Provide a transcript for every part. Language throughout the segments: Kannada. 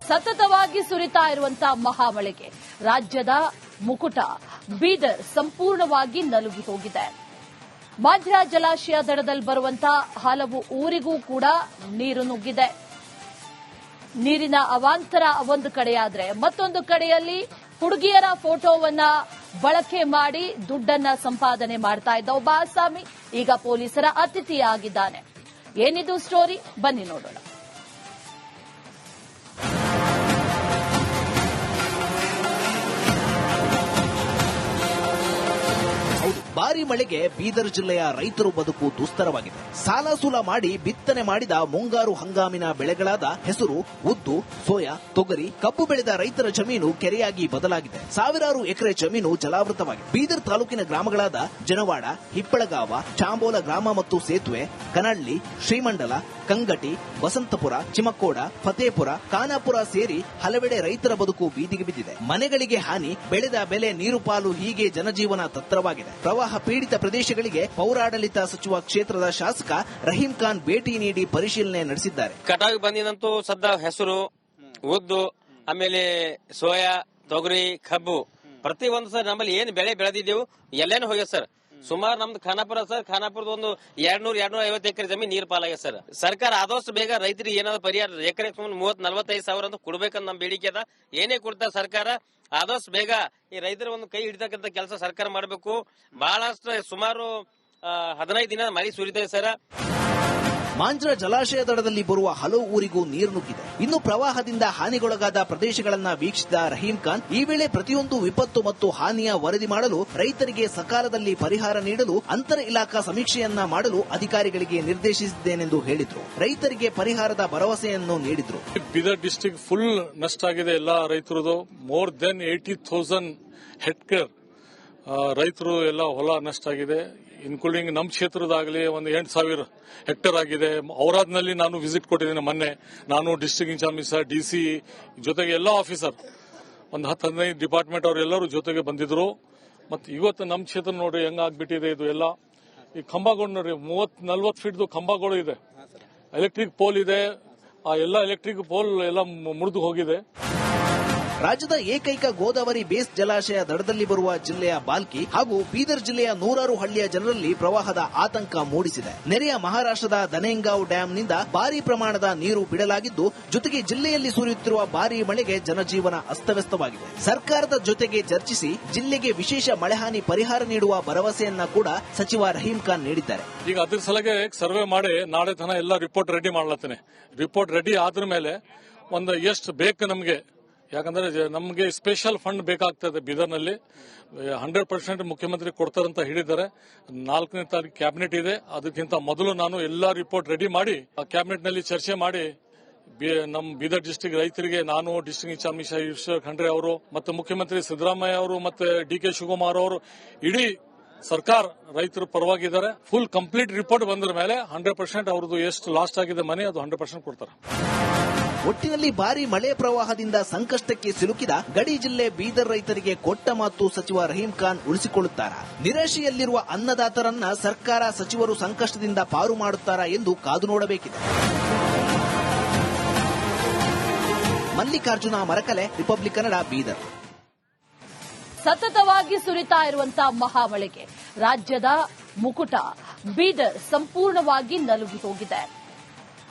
ಸತತವಾಗಿ ಸುರಿತಾ ಇರುವಂತಹ ಮಹಾಮಳೆಗೆ ರಾಜ್ಯದ ಮುಕುಟ ಬೀದರ್ ಸಂಪೂರ್ಣವಾಗಿ ನಲುಗಿ ಹೋಗಿದೆ. ಮಾಂಜ್ರಾ ಜಲಾಶಯ ದಡದಲ್ಲಿ ಬರುವಂತಹ ಹಲವು ಊರಿಗೂ ಕೂಡ ನೀರು ನುಗ್ಗಿದೆ. ನೀರಿನ ಅವಾಂತರ ಒಂದು ಕಡೆಯಾದ್ರೆ ಮತ್ತೊಂದು ಕಡೆಯಲ್ಲಿ ಹುಡುಗಿಯರ ಫೋಟೋವನ್ನ ಬಳಕೆ ಮಾಡಿ ದುಡ್ಡನ್ನ ಸಂಪಾದನೆ ಮಾಡ್ತಾ ಇದ್ದ ಒಬ್ಬ ಆಸಾಮಿ ಈಗ ಪೊಲೀಸರ ಅತಿಥಿಯಾಗಿದ್ದಾನೆ. ಏನಿದು ಸ್ಟೋರಿ, ಬನ್ನಿ ನೋಡೋಣ. ಭಾರಿ ಮಳೆಗೆ ಬೀದರ್ ಜಿಲ್ಲೆಯ ರೈತರು ಬದುಕು ದುಸ್ತರವಾಗಿದೆ. ಸಾಲ ಸೂಲ ಮಾಡಿ ಬಿತ್ತನೆ ಮಾಡಿದ ಮುಂಗಾರು ಹಂಗಾಮಿನ ಬೆಳೆಗಳಾದ ಹೆಸರು, ಉದ್ದು, ಸೋಯಾ, ತೊಗರಿ, ಕಬ್ಬು ಬೆಳೆದ ರೈತರ ಜಮೀನು ಕೆರೆಯಾಗಿ ಬದಲಾಗಿದೆ. ಸಾವಿರಾರು ಎಕರೆ ಜಮೀನು ಜಲಾವೃತವಾಗಿದೆ. ಬೀದರ್ ತಾಲೂಕಿನ ಗ್ರಾಮಗಳಾದ ಜನವಾಡ, ಹಿಪ್ಪಳಗಾವ, ಚಾಂಬೋಲ ಗ್ರಾಮ ಮತ್ತು ಸೇತುವೆ, ಕನಳ್ಳಿ, ಶ್ರೀಮಂಡಲ, ಕಂಗಟಿ, ವಸಂತಪುರ, ಚಿಮಕ್ಕೋಡ, ಫತೇಪುರ, ಖಾನಾಪುರ ಸೇರಿ ಹಲವೆಡೆ ರೈತರ ಬದುಕು ಬೀದಿಗೆ ಬಿದ್ದಿದೆ. ಮನೆಗಳಿಗೆ ಹಾನಿ, ಬೆಳೆದ ಬೆಲೆ ನೀರು ಪಾಲು, ಹೀಗೆ ಜನಜೀವನ ತತ್ತರವಾಗಿದೆ. ಪ್ರವಾಹ ಪೀಡಿತ ಪ್ರದೇಶಗಳಿಗೆ ಪೌರಾಡಳಿತ ಸಚಿವ ಕ್ಷೇತ್ರದ ಶಾಸಕ ರಹೀಂ ಖಾನ್ ಭೇಟಿ ನೀಡಿ ಪರಿಶೀಲನೆ ನಡೆಸಿದ್ದಾರೆ. ಕಟಾವಿಗೆ ಬಂದಿದಂತೂ ಸದ್ದ ಹೆಸರು, ಉದ್ದು, ಆಮೇಲೆ ಸೋಯಾ, ತೊಗರಿ, ಕಬ್ಬು ಪ್ರತಿ ಒಂದು ಸರ್ ನಮ್ಮಲ್ಲಿ ಏನ್ ಬೆಳೆ ಬೆಳೆದಿದ್ದೆವು ಎಲ್ಲೇನು ಹೋಗ್ಯ ಸರ್. ಸುಮಾರು ನಮ್ದು ಖಾನಾಪುರ ಸರ್, ಖಾನಾಪುರದ ಒಂದು 200-250 ಎಕರೆ ಜಮೀನು ನೀರು ಪಾಲಾಗಿದೆ ಸರ್. ಸರ್ಕಾರ ಆದಷ್ಟು ಬೇಗ ರೈತರಿಗೆ ಏನಾದ್ರು ಪರಿಹಾರ ಎಕರೆ 30-45 ಸಾವಿರ ಅಂತ ಕೊಡ್ಬೇಕಂತ ನಮ್ಮ ಬೇಡಿಕೆ ಅದ. ಏನೇ ಕೊಡ್ತಾರೆ ಸರ್ಕಾರ ಆದಷ್ಟು ಬೇಗ ಈ ರೈತರ ಒಂದು ಕೈ ಹಿಡಿತಕ್ಕಂತ ಕೆಲಸ ಸರ್ಕಾರ ಮಾಡಬೇಕು. ಬಹಳಷ್ಟು ಸುಮಾರು 15 ದಿನ ಮಳೆ ಸುರಿತಾ ಇದೆ ಸರ್. ಮಾಂಜ್ರಾ ಜಲಾಶಯ ದಡದಲ್ಲಿ ಬರುವ ಹಲವು ಊರಿಗೂ ನೀರು ನುಗ್ಗಿದೆ. ಇನ್ನು ಪ್ರವಾಹದಿಂದ ಹಾನಿಗೊಳಗಾದ ಪ್ರದೇಶಗಳನ್ನ ವೀಕ್ಷಿಸಿದ ರಹೀಂ ಖಾನ್ ಈ ವೇಳೆ ಪ್ರತಿಯೊಂದು ವಿಪತ್ತು ಮತ್ತು ಹಾನಿಯ ವರದಿ ಮಾಡಲು, ರೈತರಿಗೆ ಸಕಾಲದಲ್ಲಿ ಪರಿಹಾರ ನೀಡಲು ಅಂತರ ಇಲಾಖಾ ಸಮೀಕ್ಷೆಯನ್ನ ಮಾಡಲು ಅಧಿಕಾರಿಗಳಿಗೆ ನಿರ್ದೇಶಿಸಿದ್ದೇನೆಂದು ಹೇಳಿದ್ರು. ರೈತರಿಗೆ ಪರಿಹಾರದ ಭರವಸೆಯನ್ನು ನೀಡಿದ್ರು. ಬೀದರ್ ಡಿಸ್ಟಿಕ್ ಫುಲ್ ನಷ್ಟ ಆಗಿದೆ. ಎಲ್ಲ ರೈತರದು ಮೋರ್ ದೆನ್ 80,000 ಹೆಕ್ಟೇರ್ ರೈತರು ಎಲ್ಲ ಹೊಲ ನಷ್ಟ ಆಗಿದೆ. ಇನ್ಕ್ಲೂಡಿಂಗ್ ನಮ್ಮ ಕ್ಷೇತ್ರದಾಗಲಿ ಒಂದು 8,000 ಹೆಕ್ಟೇರ್ ಆಗಿದೆ. ಔರಾದ್ನಲ್ಲಿ ನಾನು ವಿಸಿಟ್ ಕೊಟ್ಟಿದ್ದೀನಿ ಮೊನ್ನೆ. ನಾನು ಡಿಸ್ಟ್ರಿಕ್ಟ್ ಇನ್ಚಾರ್ಜ್ ಡಿಸಿ ಜೊತೆಗೆ ಎಲ್ಲ ಆಫೀಸರ್ ಒಂದು 10-15 ಡಿಪಾರ್ಟ್ಮೆಂಟ್ ಅವರೆಲ್ಲರೂ ಜೊತೆಗೆ ಬಂದಿದ್ರು. ಮತ್ತೆ ಇವತ್ತು ನಮ್ಮ ಕ್ಷೇತ್ರ ನೋಡ್ರಿ ಹೆಂಗಾಗ್ಬಿಟ್ಟಿದೆ. ಇದು ಎಲ್ಲ ಈ ಕಂಬಗಳು ನೋಡ್ರಿ 30-40 ಫೀಟ್ದು ಕಂಬಗಳು ಇದೆ. ಎಲೆಕ್ಟ್ರಿಕ್ ಪೋಲ್ ಇದೆ. ಆ ಎಲ್ಲ ಎಲೆಕ್ಟ್ರಿಕ್ ಪೋಲ್ ಎಲ್ಲ ಮುರಿದು ಹೋಗಿದೆ. ರಾಜ್ಯದ ಏಕೈಕ ಗೋದಾವರಿ ಬೇಸ್ ಜಲಾಶಯ ದಡದಲ್ಲಿ ಬರುವ ಜಿಲ್ಲೆಯ ಬಾಲ್ಕಿ ಹಾಗೂ ಬೀದರ್ ಜಿಲ್ಲೆಯ ನೂರಾರು ಹಳ್ಳಿಯ ಜನರಲ್ಲಿ ಪ್ರವಾಹದ ಆತಂಕ ಮೂಡಿಸಿದೆ. ನೆರೆಯ ಮಹಾರಾಷ್ಟ್ರದ ದನೇಂಗಾಂವ್ ಡ್ಯಾಂನಿಂದ ಭಾರಿ ಪ್ರಮಾಣದ ನೀರು ಬಿಡಲಾಗಿದ್ದು, ಜೊತೆಗೆ ಜಿಲ್ಲೆಯಲ್ಲಿ ಸುರಿಯುತ್ತಿರುವ ಭಾರಿ ಮಳೆಗೆ ಜನಜೀವನ ಅಸ್ತವ್ಯಸ್ತವಾಗಿದೆ. ಸರ್ಕಾರದ ಜೊತೆಗೆ ಚರ್ಚಿಸಿ ಜಿಲ್ಲೆಗೆ ವಿಶೇಷ ಮಳೆಹಾನಿ ಪರಿಹಾರ ನೀಡುವ ಭರವಸೆಯನ್ನ ಕೂಡ ಸಚಿವ ರಹೀಂ ಖಾನ್ ನೀಡಿದ್ದಾರೆ. ಈಗ ಅದ್ರ ಸಲಗೆ ಸರ್ವೆ ಮಾಡಿ ನಾಳೆ ತನ ಎಲ್ಲ ರಿಪೋರ್ಟ್ ರೆಡಿ ಮಾಡ್ಲತ್ತೇನೆ. ರಿಪೋರ್ಟ್ ರೆಡಿ ಆದ್ರ ಮೇಲೆ ಒಂದು ಎಷ್ಟು ಬೇಕು ನಮಗೆ, ಯಾಕಂದ್ರೆ ನಮಗೆ ಸ್ಪೆಷಲ್ ಫಂಡ್ ಬೇಕಾಗ್ತದೆ. ಬೀದರ್ನಲ್ಲಿ 100% ಮುಖ್ಯಮಂತ್ರಿ ಕೊಡ್ತಾರಂತ ಹೇಳಿದ್ದಾರೆ. 4ನೇ ತಾರೀಕು ಕ್ಯಾಬಿನೆಟ್ ಇದೆ. ಅದಕ್ಕಿಂತ ಮೊದಲು ನಾನು ಎಲ್ಲಾ ರಿಪೋರ್ಟ್ ರೆಡಿ ಮಾಡಿ ಕ್ಯಾಬಿನೆಟ್ ನಲ್ಲಿ ಚರ್ಚೆ ಮಾಡಿ ನಮ್ಮ ಬೀದರ್ ಡಿಸ್ಟಿಕ್ ರೈತರಿಗೆ ನಾನು ಡಿಸ್ಟಿಕ್ ಇನ್ಚಾರ್ಜ್ ಈಶ್ವರ್ ಖಂಡ್ರೆ ಅವರು ಮತ್ತು ಮುಖ್ಯಮಂತ್ರಿ ಸಿದ್ದರಾಮಯ್ಯ ಅವರು ಮತ್ತೆ ಡಿ.ಕೆ. ಶಿವಕುಮಾರ್ ಅವರು ಇಡೀ ಸರ್ಕಾರ ರೈತರ ಪರವಾಗಿದ್ದಾರೆ. ಫುಲ್ ಕಂಪ್ಲೀಟ್ ರಿಪೋರ್ಟ್ ಬಂದ್ರ ಮೇಲೆ 100% ಅವ್ರದ್ದು ಎಷ್ಟು ಲಾಸ್ಟ್ ಆಗಿದೆ ಮನೆ ಅದು 100% ಕೊಡ್ತಾರೆ. ಒಟ್ಟಿನಲ್ಲಿ ಭಾರಿ ಮಳೆ ಪ್ರವಾಹದಿಂದ ಸಂಕಷ್ಟಕ್ಕೆ ಸಿಲುಕಿದ ಗಡಿ ಜಿಲ್ಲೆ ಬೀದರ್ ರೈತರಿಗೆ ಕೊಟ್ಟ ಮಾತು ಸಚಿವ ರಹೀಂ ಖಾನ್ ಉಳಿಸಿಕೊಳ್ಳುತ್ತಾರಾ? ನಿರಾಶೆಯಲ್ಲಿರುವ ಅನ್ನದಾತರನ್ನ ಸರ್ಕಾರ, ಸಚಿವರು ಸಂಕಷ್ಟದಿಂದ ಪಾರು ಮಾಡುತ್ತಾರಾ ಎಂದು ಕಾದು ನೋಡಬೇಕಿದೆ. ಮಲ್ಲಿಕಾರ್ಜುನ ಮರಕಲೆ, ರಿಪಬ್ಲಿಕ್ ಕನ್ನಡ, ಬೀದರ್. ಸತತವಾಗಿ ಸುರಿತಾ ಇರುವಂತಹ ಮಹಾಮಳೆಗೆ ರಾಜ್ಯದ ಮುಕುಟ ಬೀದರ್ ಸಂಪೂರ್ಣವಾಗಿ ನಲುಗಿ ಹೋಗಿದೆ.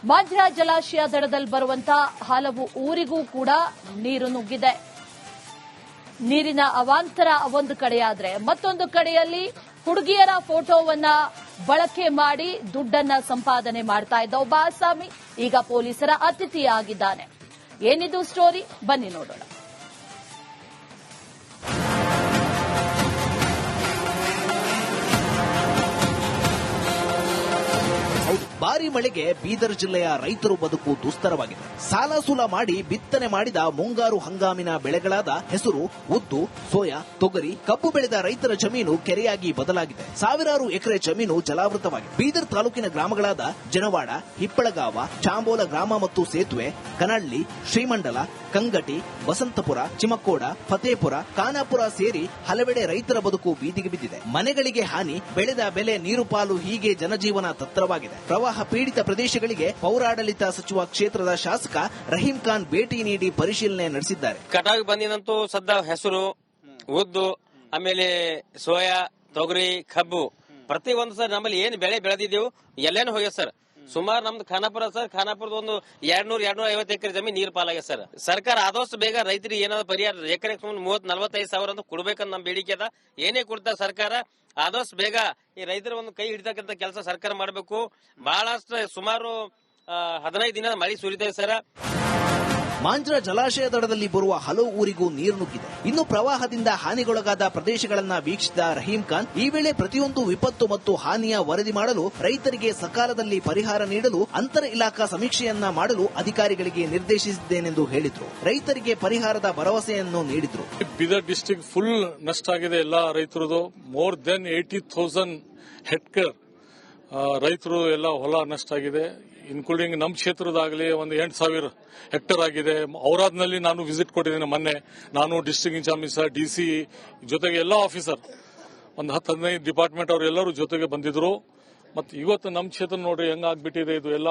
ಮಾಂಜ್ರಾ ಜಲಾಶಯ ದಡದಲ್ಲಿ ಬರುವಂತಹ ಹಲವು ಊರಿಗೂ ಕೂಡ ನೀರು ನುಗ್ಗಿದೆ. ನೀರಿನ ಅವಾಂತರ ಒಂದು ಕಡೆಯಾದ್ರೆ ಮತ್ತೊಂದು ಕಡೆಯಲ್ಲಿ ಹುಡುಗಿಯರ ಫೋಟೋವನ್ನ ಬಳಕೆ ಮಾಡಿ ದುಡ್ಡನ್ನ ಸಂಪಾದನೆ ಮಾಡ್ತಾ ಇದ್ದ ಒಬ್ಬ ಆಸಾಮಿ ಈಗ ಪೊಲೀಸರ ಅತಿಥಿಯಾಗಿದ್ದಾನೆ. ಏನಿದು ಸ್ಟೋರಿ, ಬನ್ನಿ ನೋಡೋಣ. ಭಾರಿ ಮಳೆಗೆ ಬೀದರ್ ಜಿಲ್ಲೆಯ ರೈತರು ಬದುಕು ದುಸ್ತರವಾಗಿದೆ. ಸಾಲ ಸೂಲ ಮಾಡಿ ಬಿತ್ತನೆ ಮಾಡಿದ ಮುಂಗಾರು ಹಂಗಾಮಿನ ಬೆಳೆಗಳಾದ ಹೆಸರು, ಉದ್ದು, ಸೋಯಾ, ತೊಗರಿ, ಕಬ್ಬು ಬೆಳೆದ ರೈತರ ಜಮೀನು ಕೆರೆಯಾಗಿ ಬದಲಾಗಿದೆ. ಸಾವಿರಾರು ಎಕರೆ ಜಮೀನು ಜಲಾವೃತವಾಗಿದೆ. ಬೀದರ್ ತಾಲೂಕಿನ ಗ್ರಾಮಗಳಾದ ಜನವಾಡ, ಹಿಪ್ಪಳಗಾವ, ಚಾಂಬೋಲ ಗ್ರಾಮ ಮತ್ತು ಸೇತುವೆ, ಕನಳ್ಳಿ, ಶ್ರೀಮಂಡಲ, ಕಂಗಟಿ, ವಸಂತಪುರ, ಚಿಮಕ್ಕೋಡ, ಫತೇಪುರ, ಖಾನಾಪುರ ಸೇರಿ ಹಲವೆಡೆ ರೈತರ ಬದುಕು ಬೀದಿಗೆ ಬಿದ್ದಿದೆ. ಮನೆಗಳಿಗೆ ಹಾನಿ, ಬೆಳೆದ ಬೆಲೆ ನೀರು ಪಾಲು, ಹೀಗೆ ಜನಜೀವನ ತತ್ತರವಾಗಿದೆ. ಪ್ರವಾಹ ಪೀಡಿತ ಪ್ರದೇಶಗಳಿಗೆ ಪೌರಾಡಳಿತ ಸಚಿವ ಕ್ಷೇತ್ರದ ಶಾಸಕ ರಹೀಂ ಖಾನ್ ಭೇಟಿ ನೀಡಿ ಪರಿಶೀಲನೆ ನಡೆಸಿದ್ದಾರೆ. ಕಟಾವಿಗೆ ಬಂದಿನಂತೂ ಸದ್ದ ಹೆಸರು, ಉದ್ದು, ಆಮೇಲೆ ಸೋಯಾ, ತೊಗರಿ, ಕಬ್ಬು ಪ್ರತಿ ಒಂದು ಸರ್ ನಮ್ಮಲ್ಲಿ ಏನು ಬೆಳೆ ಬೆಳೆದಿದ್ದೆವು ಎಲ್ಲೇನು ಹೋಗ್ಯ ಸರ್. ಸುಮಾರು ನಮ್ದು ಖಾನಾಪುರ ಸರ್, ಖಾನಾಪುರದ ಒಂದು 200-250 ಎಕರೆ ಜಮೀನು ನೀರು ಪಾಲಾಗ್ಯ ಸರ್. ಸರ್ಕಾರ ಆದಷ್ಟು ಬೇಗ ರೈತರಿಗೆ ಏನಾದ್ರು ಪರಿಹಾರ ಎಕರೆ 30-45 ಸಾವಿರ ಅಂತ ಕೊಡ್ಬೇಕಂತ ನಮ್ಮ ಬೇಡಿಕೆ ಅದ. ಏನೇ ಕೊಡ್ತಾರೆ ಸರ್ಕಾರ ಆದಷ್ಟು ಬೇಗ ಈ ರೈತರ ಒಂದು ಕೈ ಹಿಡಿತಕ್ಕಂತ ಕೆಲಸ ಸರ್ಕಾರ ಮಾಡಬೇಕು. ಬಹಳಷ್ಟು ಸುಮಾರು 15 ದಿನದ ಮಳೆ ಸುರಿತಾ ಸರ್. ಮಾಂಜ್ರಾ ಜಲಾಶಯ ದಡದಲ್ಲಿ ಬರುವ ಹಲವು ಊರಿಗೂ ನೀರು ನುಗ್ಗಿದೆ. ಇನ್ನು ಪ್ರವಾಹದಿಂದ ಹಾನಿಗೊಳಗಾದ ಪ್ರದೇಶಗಳನ್ನ ವೀಕ್ಷಿಸಿದ ರಹೀಂ ಖಾನ್ ಈ ವೇಳೆ ಪ್ರತಿಯೊಂದು ವಿಪತ್ತು ಮತ್ತು ಹಾನಿಯ ವರದಿ ಮಾಡಲು, ರೈತರಿಗೆ ಸಕಾಲದಲ್ಲಿ ಪರಿಹಾರ ನೀಡಲು ಅಂತರ ಇಲಾಖಾ ಸಮೀಕ್ಷೆಯನ್ನ ಮಾಡಲು ಅಧಿಕಾರಿಗಳಿಗೆ ನಿರ್ದೇಶಿಸಿದ್ದೇನೆಂದು ಹೇಳಿದ್ರು. ರೈತರಿಗೆ ಪರಿಹಾರದ ಭರವಸೆಯನ್ನು ನೀಡಿದ್ರು. ಬೀದರ್ ಡಿಸ್ಟ್ರಿಕ್ಟ್ ಫುಲ್ ನಷ್ಟ ಆಗಿದೆ. ಎಲ್ಲ ರೈತರದು ಮೋರ್ ದೆನ್ 80,000 ಹೆಕ್ಟೇರ್ ರೈತರು ಎಲ್ಲ ಹೊಲ ನಷ್ಟ ಆಗಿದೆ. ಇನ್ಕ್ಲೂಡಿಂಗ್ ನಮ್ಮ ಕ್ಷೇತ್ರದಾಗಲಿ ಒಂದು 8,000 ಹೆಕ್ಟೇರ್ ಆಗಿದೆ. ಔರಾದ್ನಲ್ಲಿ ನಾನು ವಿಸಿಟ್ ಕೊಟ್ಟಿದ್ದೀನಿ ಮೊನ್ನೆ. ನಾನು ಡಿಸ್ಟ್ರಿಕ್ಟ್ ಇನ್ಚಾರ್ಜ್ DC ಜೊತೆಗೆ ಎಲ್ಲ ಆಫೀಸರ್ ಒಂದು 10-15 ಡಿಪಾರ್ಟ್ಮೆಂಟ್ ಅವರು ಎಲ್ಲರೂ ಜೊತೆಗೆ ಬಂದಿದ್ರು. ಮತ್ತು ಇವತ್ತು ನಮ್ಮ ಕ್ಷೇತ್ರ ನೋಡ್ರಿ ಹೆಂಗಾಗ್ಬಿಟ್ಟಿದೆ. ಇದು ಎಲ್ಲ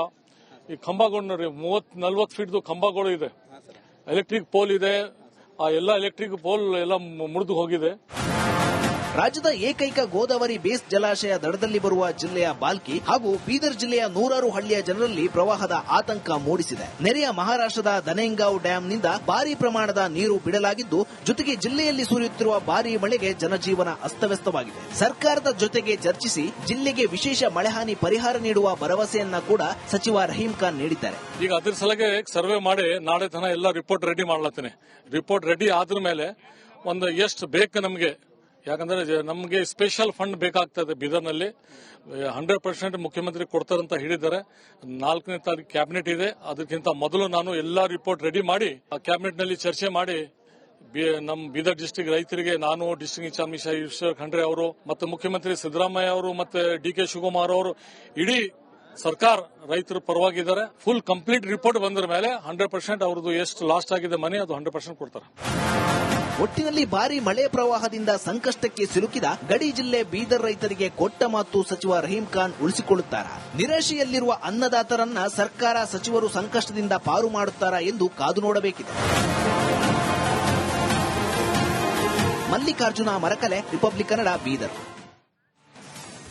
ಈ ಕಂಬಗಳು ನೋಡ್ರಿ 30-40 ಫೀಟ್ದು ಕಂಬಗಳು ಇದೆ. ಎಲೆಕ್ಟ್ರಿಕ್ ಪೋಲ್ ಇದೆ. ಆ ಎಲ್ಲ ಎಲೆಕ್ಟ್ರಿಕ್ ಪೋಲ್ ಎಲ್ಲ ಮುರಿದು ಹೋಗಿದೆ. ರಾಜ್ಯದ ಏಕೈಕ ಗೋದಾವರಿ ಬೇಸ್ ಜಲಾಶಯ ದಡದಲ್ಲಿ ಬರುವ ಜಿಲ್ಲೆಯ ಬಾಲ್ಕಿ ಹಾಗೂ ಬೀದರ್ ಜಿಲ್ಲೆಯ ನೂರಾರು ಹಳ್ಳಿಯ ಜನರಲ್ಲಿ ಪ್ರವಾಹದ ಆತಂಕ ಮೂಡಿಸಿದೆ. ನೆರೆಯ ಮಹಾರಾಷ್ಟ್ರದ ದನೇಂಗಾಂವ್ ಡ್ಯಾಂನಿಂದ ಭಾರೀ ಪ್ರಮಾಣದ ನೀರು ಬಿಡಲಾಗಿದ್ದು, ಜೊತೆಗೆ ಜಿಲ್ಲೆಯಲ್ಲಿ ಸುರಿಯುತ್ತಿರುವ ಭಾರೀ ಮಳೆಗೆ ಜನಜೀವನ ಅಸ್ತವ್ಯಸ್ತವಾಗಿದೆ. ಸರ್ಕಾರದ ಜೊತೆಗೆ ಚರ್ಚಿಸಿ ಜಿಲ್ಲೆಗೆ ವಿಶೇಷ ಮಳೆಹಾನಿ ಪರಿಹಾರ ನೀಡುವ ಭರವಸೆಯನ್ನ ಕೂಡ ಸಚಿವ ರಹೀಂ ಖಾನ್ ನೀಡಿದ್ದಾರೆ. ಈಗ ಅದ್ರ ಸಲಗೆ ಸರ್ವೆ ಮಾಡಿ ನಾಳೆ ತನ ಎಲ್ಲ ರಿಪೋರ್ಟ್ ರೆಡಿ ಮಾಡ್ಲತ್ತೀನಿ. ರಿಪೋರ್ಟ್ ರೆಡಿ ಆದ್ರ ಮೇಲೆ ಒಂದು ಎಷ್ಟು ಬೇಕು ನಮಗೆ, ಯಾಕಂದ್ರೆ ನಮಗೆ ಸ್ಪೆಷಲ್ ಫಂಡ್ ಬೇಕಾಗ್ತದೆ. ಬೀದರ್ನಲ್ಲಿ 100% ಮುಖ್ಯಮಂತ್ರಿ ಕೊಡ್ತಾರಂತ ಹೇಳಿದ್ದಾರೆ. 4ನೇ ತಾರೀಕು ಕ್ಯಾಬಿನೆಟ್ ಇದೆ. ಅದಕ್ಕಿಂತ ಮೊದಲು ನಾನು ಎಲ್ಲಾ ರಿಪೋರ್ಟ್ ರೆಡಿ ಮಾಡಿ ಆ ಕ್ಯಾಬಿನೆಟ್ ನಲ್ಲಿ ಚರ್ಚೆ ಮಾಡಿ ನಮ್ಮ ಬೀದರ್ ಡಿಸ್ಟ್ರಿಕ್ಟ್ ರೈತರಿಗೆ ನಾನು ಡಿಸ್ಟ್ರಿಕ್ಟ್ ಇನ್ಚಾರ್ಜ್ ಈಶ್ವರ್ ಖಂಡ್ರೆ ಅವರು ಮತ್ತು ಮುಖ್ಯಮಂತ್ರಿ ಸಿದ್ದರಾಮಯ್ಯ ಅವರು ಮತ್ತು DK ಶಿವಕುಮಾರ್ ಅವರು ಇಡೀ ಸರ್ಕಾರ ರೈತರ ಪರವಾಗಿದ್ದಾರೆ. ಫುಲ್ ಕಂಪ್ಲೀಟ್ ರಿಪೋರ್ಟ್ ಬಂದ ಮೇಲೆ 100% ಅವ್ರದ್ದು ಎಷ್ಟು ಲಾಸ್ಟ್ ಆಗಿದೆ ಮನೆ ಅದು 100% ಕೊಡ್ತಾರೆ. ಒಟ್ಟಿನಲ್ಲಿ ಭಾರೀ ಮಳೆ ಪ್ರವಾಹದಿಂದ ಸಂಕಷ್ಟಕ್ಕೆ ಸಿಲುಕಿದ ಗಡಿ ಜಿಲ್ಲೆ ಬೀದರ್ ರೈತರಿಗೆ ಕೊಟ್ಟ ಮಾತು ಸಚಿವ ರಹೀಂ ಖಾನ್ ಉಳಿಸಿಕೊಳ್ಳುತ್ತಾರಾ? ನಿರಾಶೆಯಲ್ಲಿರುವ ಅನ್ನದಾತರನ್ನ ಸರ್ಕಾರ, ಸಚಿವರು ಸಂಕಷ್ಟದಿಂದ ಪಾರು ಮಾಡುತ್ತಾರಾ ಎಂದು ಕಾದು ನೋಡಬೇಕಿದೆ. ಮಲ್ಲಿಕಾರ್ಜುನ ಮರಕಲೆ, ರಿಪಬ್ಲಿಕ್ ಕನ್ನಡ, ಬೀದರ್.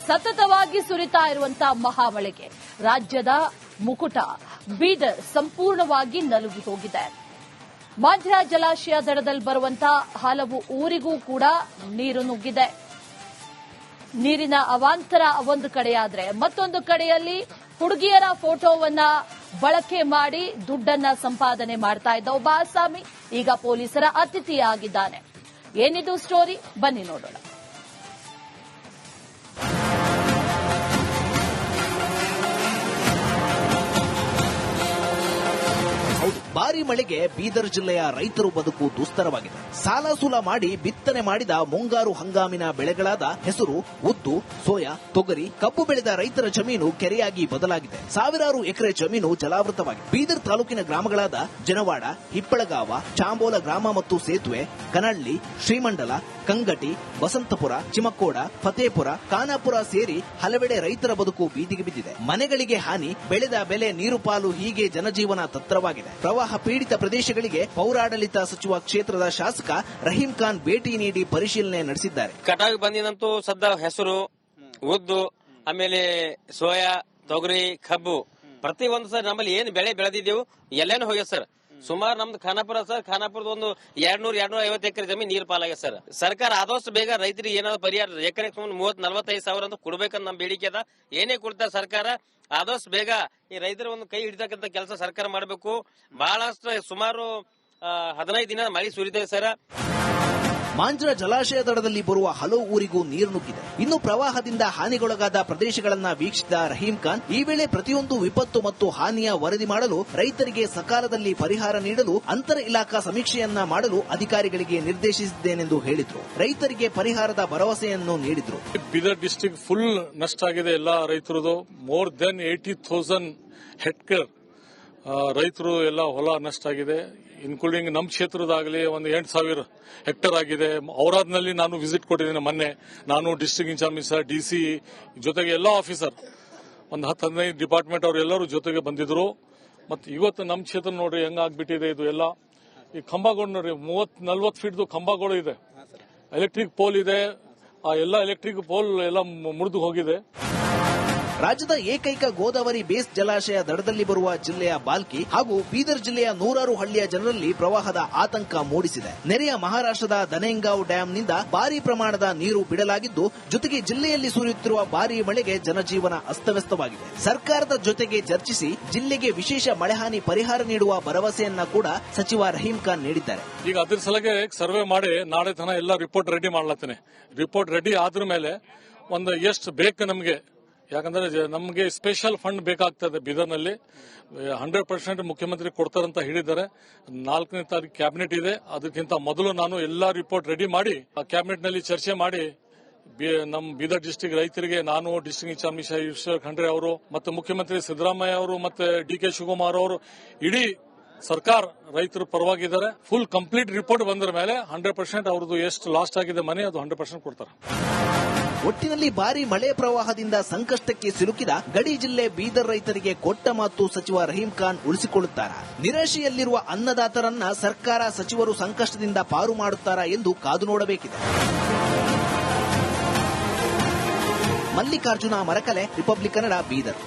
ಸತತವಾಗಿ ಸುರಿತಾ ಇರುವಂತಹ ಮಹಾಮಳೆಗೆ ರಾಜ್ಯದ ಮುಕುಟ ಬೀದರ್ ಸಂಪೂರ್ಣವಾಗಿ ನಲುಗಿ ಹೋಗಿದೆ. ಮಾಂಜ್ರಾ ಜಲಾಶಯ ದಡದಲ್ಲಿ ಬರುವಂತಹ ಹಲವು ಊರಿಗೂ ಕೂಡ ನೀರು ನುಗ್ಗಿದೆ. ನೀರಿನ ಅವಾಂತರ ಒಂದು ಕಡೆಯಾದ್ರೆ, ಮತ್ತೊಂದು ಕಡೆಯಲ್ಲಿ ಹುಡುಗಿಯರ ಫೋಟೋವನ್ನ ಬಳಕೆ ಮಾಡಿ ದುಡ್ಡನ್ನ ಸಂಪಾದನೆ ಮಾಡ್ತಾ ಇದ್ದ ಒಬ್ಬ ಆಸಾಮಿ ಈಗ ಪೊಲೀಸರ ಅತಿಥಿಯಾಗಿದ್ದಾನೆ. ಏನಿದು ಸ್ಟೋರಿ, ಬನ್ನಿ ನೋಡೋಣ. ಭಾರೀ ಮಳೆಗೆ ಬೀದರ್ ಜಿಲ್ಲೆಯ ರೈತರು ಬದುಕು ದುಸ್ತರವಾಗಿದೆ. ಸಾಲ ಸೂಲ ಮಾಡಿ ಬಿತ್ತನೆ ಮಾಡಿದ ಮುಂಗಾರು ಹಂಗಾಮಿನ ಬೆಳೆಗಳಾದ ಹೆಸರು, ಉದ್ದು, ಸೋಯಾ, ತೊಗರಿ, ಕಬ್ಬು ಬೆಳೆದ ರೈತರ ಜಮೀನು ಕೆರೆಯಾಗಿ ಬದಲಾಗಿದೆ. ಸಾವಿರಾರು ಎಕರೆ ಜಮೀನು ಜಲಾವೃತವಾಗಿದೆ. ಬೀದರ್ ತಾಲೂಕಿನ ಗ್ರಾಮಗಳಾದ ಜನವಾಡ, ಹಿಪ್ಪಳಗಾವ, ಚಾಂಬೋಲ ಗ್ರಾಮ ಮತ್ತು ಸೇತುವೆ, ಕನಳ್ಳಿ, ಶ್ರೀಮಂಡಲ, ಕಂಗಟಿ, ವಸಂತಪುರ, ಚಿಮಕ್ಕೋಡ, ಫತೇಪುರ, ಖಾನಾಪುರ ಸೇರಿ ಹಲವೆಡೆ ರೈತರ ಬದುಕು ಬೀದಿಗೆ ಬಿದ್ದಿದೆ. ಮನೆಗಳಿಗೆ ಹಾನಿ, ಬೆಳೆದ ಬೆಲೆ ನೀರು ಪಾಲು, ಹೀಗೆ ಜನಜೀವನ ತತ್ತರವಾಗಿದೆ. ಪ್ರವಾಹ ಪೀಡಿತ ಪ್ರದೇಶಗಳಿಗೆ ಪೌರಾಡಳಿತ ಸಚಿವ ಕ್ಷೇತ್ರದ ಶಾಸಕ ರಹೀಂ ಖಾನ್ ಭೇಟಿ ನೀಡಿ ಪರಿಶೀಲನೆ ನಡೆಸಿದ್ದಾರೆ. ಕಟಾವಿಗೆ ಬಂದಿನಂತೂ ಸದ್ದ ಹೆಸರು, ಉದ್ದು, ಆಮೇಲೆ ಸೋಯಾ, ತೊಗರಿ, ಕಬ್ಬು ಪ್ರತಿ ಒಂದು ಸರ್ ನಮ್ಮಲ್ಲಿ ಏನು ಬೆಳೆ ಬೆಳೆದಿದ್ದೆವು ಎಲ್ಲೇನು ಹೋಗ್ಯ ಸರ್. ಸುಮಾರು ನಮ್ದು ಖಾನಾಪುರ ಸರ್, ಖಾನಾಪುರದ ಒಂದು 200-250 ಎಕರೆ ಜಮೀನು ನೀರು ಪಾಲಾಗ್ಯ ಸರ್. ಸರ್ಕಾರ ಆದಷ್ಟು ಬೇಗ ರೈತರಿಗೆ ಏನಾದ್ರು ಪರಿಹಾರ ಎಕರೆ 30-45 ಸಾವಿರ ಅಂತ ಕೊಡ್ಬೇಕಂತ ನಮ್ಮ ಬೇಡಿಕೆ ಅದ. ಏನೇ ಕೊಡ್ತಾರೆ ಸರ್ಕಾರ ಆದಷ್ಟು ಬೇಗ ಈ ರೈತರ ಒಂದು ಕೈ ಹಿಡಿತಕ್ಕಂತ ಕೆಲಸ ಸರ್ಕಾರ ಮಾಡಬೇಕು. ಬಹಳಷ್ಟು ಸುಮಾರು 15 ದಿನದ ಮಳೆ ಸುರಿತಾ ಸರ್. ಮಾಂಜ್ರಾ ಜಲಾಶಯ ದಡದಲ್ಲಿ ಬರುವ ಹಲವು ಊರಿಗೂ ನೀರು ನುಗ್ಗಿದೆ. ಇನ್ನು ಪ್ರವಾಹದಿಂದ ಹಾನಿಗೊಳಗಾದ ಪ್ರದೇಶಗಳನ್ನ ವೀಕ್ಷಿಸಿದ ರಹೀಂ ಖಾನ್ ಈ ವೇಳೆ ಪ್ರತಿಯೊಂದು ವಿಪತ್ತು ಮತ್ತು ಹಾನಿಯ ವರದಿ ಮಾಡಲು, ರೈತರಿಗೆ ಸಕಾಲದಲ್ಲಿ ಪರಿಹಾರ ನೀಡಲು ಅಂತರ ಇಲಾಖಾ ಸಮೀಕ್ಷೆಯನ್ನ ಮಾಡಲು ಅಧಿಕಾರಿಗಳಿಗೆ ನಿರ್ದೇಶಿಸಿದ್ದೇನೆಂದು ಹೇಳಿದ್ರು. ರೈತರಿಗೆ ಪರಿಹಾರದ ಭರವಸೆಯನ್ನು ನೀಡಿದ್ರು. ಬೀದರ್ ಡಿಸ್ಟ್ರಿಕ್ಟ್ ಫುಲ್ ನಷ್ಟ ಆಗಿದೆ. ಎಲ್ಲ ರೈತರದು ಮೋರ್ ದೆನ್ 80,000 ಹೆಕ್ಟೇರ್ ರೈತರು ಎಲ್ಲ ಹೊಲ ನಷ್ಟ ಆಗಿದೆ. ಇನ್ಕ್ಲೂಡಿಂಗ್ ನಮ್ಮ ಕ್ಷೇತ್ರದಾಗಲಿ ಒಂದು 8,000 ಹೆಕ್ಟೇರ್ ಆಗಿದೆ. ಔರಾದ್ನಲ್ಲಿ ನಾನು ವಿಸಿಟ್ ಕೊಟ್ಟಿದ್ದೀನಿ ಮೊನ್ನೆ. ನಾನು ಡಿಸ್ಟ್ರಿಕ್ಟ್ ಇನ್ಚಾರ್ಜ್ DC ಜೊತೆಗೆ ಎಲ್ಲ ಆಫೀಸರ್ ಒಂದು 10-15 ಡಿಪಾರ್ಟ್ಮೆಂಟ್ ಅವ್ರು ಎಲ್ಲರೂ ಜೊತೆಗೆ ಬಂದಿದ್ರು. ಮತ್ತೆ ಇವತ್ತು ನಮ್ಮ ಕ್ಷೇತ್ರ ನೋಡ್ರಿ ಹೆಂಗಾಗ್ಬಿಟ್ಟಿದೆ ಇದು ಎಲ್ಲ. ಈ ಕಂಬಗಳು ನೋಡ್ರಿ 30-40 ಫೀಟ್ದು ಕಂಬಗಳು ಇದೆ, ಎಲೆಕ್ಟ್ರಿಕ್ ಪೋಲ್ ಇದೆ, ಆ ಎಲ್ಲ ಎಲೆಕ್ಟ್ರಿಕ್ ಪೋಲ್ ಎಲ್ಲ ಮುರಿದು ಹೋಗಿದೆ. ರಾಜ್ಯದ ಏಕೈಕ ಗೋದಾವರಿ ಬೇಸ್ ಜಲಾಶಯ ದಡದಲ್ಲಿ ಬರುವ ಜಿಲ್ಲೆಯ ಬಾಲ್ಕಿ ಹಾಗೂ ಬೀದರ್ ಜಿಲ್ಲೆಯ ನೂರಾರು ಹಳ್ಳಿಯ ಜನರಲ್ಲಿ ಪ್ರವಾಹದ ಆತಂಕ ಮೂಡಿಸಿದೆ. ನೆರೆಯ ಮಹಾರಾಷ್ಟ್ರದ ದನೇಂಗಾಂವ್ ಡ್ಯಾಂನಿಂದ ಭಾರೀ ಪ್ರಮಾಣದ ನೀರು ಬಿಡಲಾಗಿದ್ದು, ಜೊತೆಗೆ ಜಿಲ್ಲೆಯಲ್ಲಿ ಸುರಿಯುತ್ತಿರುವ ಭಾರೀ ಮಳೆಗೆ ಜನಜೀವನ ಅಸ್ತವ್ಯಸ್ತವಾಗಿದೆ. ಸರ್ಕಾರದ ಜೊತೆಗೆ ಚರ್ಚಿಸಿ ಜಿಲ್ಲೆಗೆ ವಿಶೇಷ ಮಳೆಹಾನಿ ಪರಿಹಾರ ನೀಡುವ ಭರವಸೆಯನ್ನ ಕೂಡ ಸಚಿವ ರಹೀಂ ಖಾನ್ ನೀಡಿದ್ದಾರೆ. ಈಗ ಅದ್ರ ಸಲಗೆ ಸರ್ವೆ ಮಾಡಿ ನಾಳೆ ತನ ಎಲ್ಲ ರಿಪೋರ್ಟ್ ರೆಡಿ ಮಾಡ್ಲತ್ತೀನಿ. ರಿಪೋರ್ಟ್ ರೆಡಿ ಆದ್ರ ಮೇಲೆ ಒಂದು ಎಷ್ಟು ಬೇಕು ನಮಗೆ, ಯಾಕಂದ್ರೆ ನಮಗೆ ಸ್ಪೆಷಲ್ ಫಂಡ್ ಬೇಕಾಗ್ತದೆ ಬೀದರ್ನಲ್ಲಿ. 100% ಮುಖ್ಯಮಂತ್ರಿ ಕೊಡ್ತಾರಂತ ಹೇಳಿದ್ದಾರೆ. 4ನೇ ತಾರೀಕು ಕ್ಯಾಬಿನೆಟ್ ಇದೆ. ಅದಕ್ಕಿಂತ ಮೊದಲು ನಾನು ಎಲ್ಲಾ ರಿಪೋರ್ಟ್ ರೆಡಿ ಮಾಡಿ ಆ ಕ್ಯಾಬಿನೆಟ್ ನಲ್ಲಿ ಚರ್ಚೆ ಮಾಡಿ ನಮ್ಮ ಬೀದರ್ ಡಿಸ್ಟಿಕ್ ರೈತರಿಗೆ ನಾನು, ಡಿಸ್ಟಿಕ್ ಇನ್ಚಾರ್ಜ್ ಈಶ್ವರ್ ಖಂಡ್ರೆ ಅವರು, ಮತ್ತೆ ಮುಖ್ಯಮಂತ್ರಿ ಸಿದ್ದರಾಮಯ್ಯ ಅವರು, ಮತ್ತೆ ಡಿ.ಕೆ. ಶಿವಕುಮಾರ್ ಅವರು, ಇಡೀ ಸರ್ಕಾರ ರೈತರ ಪರವಾಗಿದ್ದಾರೆ. ಫುಲ್ ಕಂಪ್ಲೀಟ್ ರಿಪೋರ್ಟ್ ಬಂದ ಮೇಲೆ 100% ಅವ್ರದ್ದು ಎಷ್ಟು ಲಾಸ್ಟ್ ಆಗಿದೆ ಮನೆ ಅದು 100% ಕೊಡ್ತಾರೆ. ಒಟ್ಟಿನಲ್ಲಿ ಭಾರೀ ಮಳೆ ಪ್ರವಾಹದಿಂದ ಸಂಕಷ್ಟಕ್ಕೆ ಸಿಲುಕಿದ ಗಡಿ ಜಿಲ್ಲೆ ಬೀದರ್ ರೈತರಿಗೆ ಕೊಟ್ಟ ಮಾತು ಸಚಿವ ರಹೀಂ ಖಾನ್ ಉಳಿಸಿಕೊಳ್ಳುತ್ತಾರಾ? ನಿರಾಶೆಯಲ್ಲಿರುವ ಅನ್ನದಾತರನ್ನ ಸರ್ಕಾರ, ಸಚಿವರು ಸಂಕಷ್ಟದಿಂದ ಪಾರು ಮಾಡುತ್ತಾರಾ ಎಂದು ಕಾದು ನೋಡಬೇಕಿದೆ. ಮಲ್ಲಿಕಾರ್ಜುನ ಮರಕಲೆ, ರಿಪಬ್ಲಿಕ್ ಕನ್ನಡ, ಬೀದರ್.